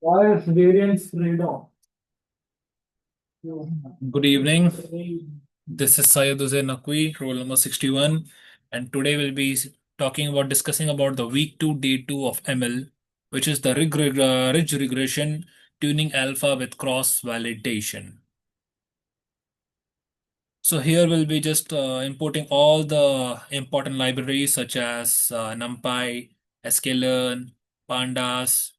Why is variance trade-off? Good evening. This is Syed Hussain Naqvi, roll number 61, and today we'll be discussing about the week 2, day 2 of ML, which is the ridge regression tuning alpha with cross validation. So here we'll be just importing all the important libraries such as NumPy, sklearn, pandas.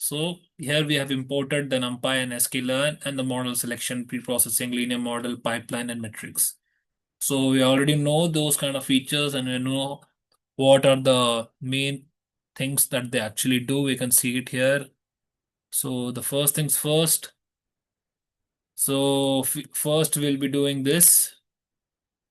So here we have imported the NumPy and sklearn and the model selection, pre-processing, linear model, pipeline, and metrics. So we already know those kind of features and we know what are the main things that they actually do. We can see it here. So the first things first. So first we'll be doing this.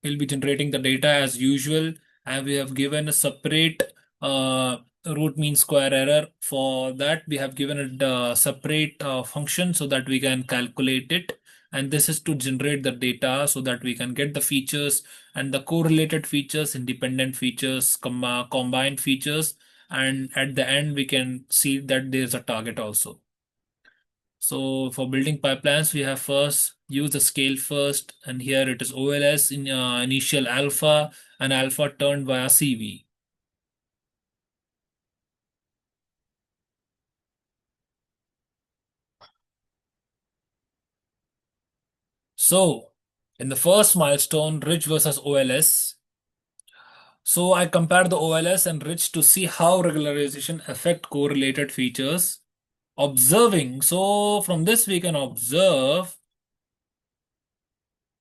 We'll be generating the data as usual, and we have given a separate root mean square error. For that, we have given it a separate function so that we can calculate it. And this is to generate the data so that we can get the features and the correlated features, independent features, combined features. And at the end, we can see that there's a target also. So for building pipelines, we have first use the scale first, and here it is OLS in initial alpha and alpha turned via CV. So in the first milestone, Ridge versus OLS. So I compare the OLS and Ridge to see how regularization affect correlated features. Observing, so from this we can observe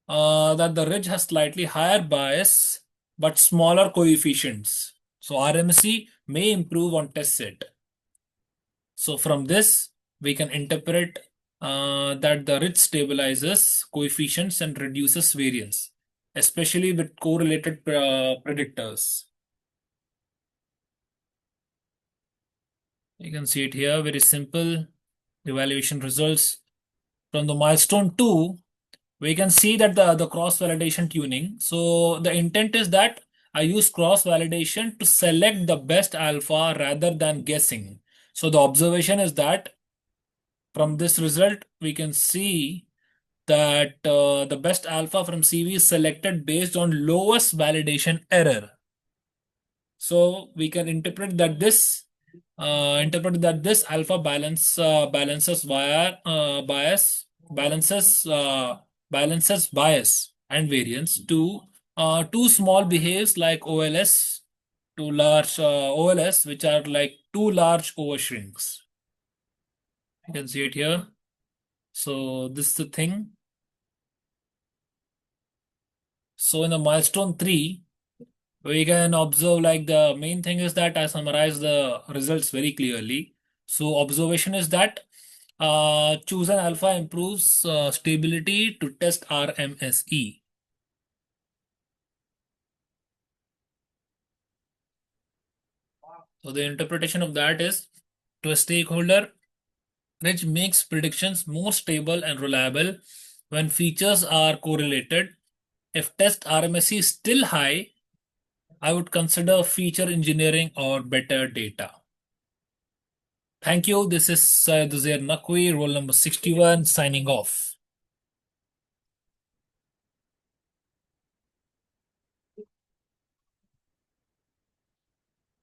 that the ridge has slightly higher bias but smaller coefficients. So RMC may improve on test set. So from this, we can interpret that the ridge stabilizes coefficients and reduces variance, especially with correlated predictors. You can see it here, very simple evaluation results. From the milestone 2, we can see that the cross validation tuning. So the intent is that I use cross validation to select the best alpha rather than guessing. So the observation is that from this result, we can see that the best alpha from CV is selected based on lowest validation error. So we can interpret that this alpha balances via balances bias and variance to too small behaves like OLS to large OLS, which are like too large overshrinks. You can see it here. So this is the thing. So in the milestone 3, we can observe like the main thing is that I summarize the results very clearly. So observation is that chosen alpha improves stability to test RMSE. So the interpretation of that is to a stakeholder, which makes predictions more stable and reliable when features are correlated. If test RMSE is still high, I would consider feature engineering or better data. Thank you. This is Syed Uzair Naqvi, roll number 61, signing off.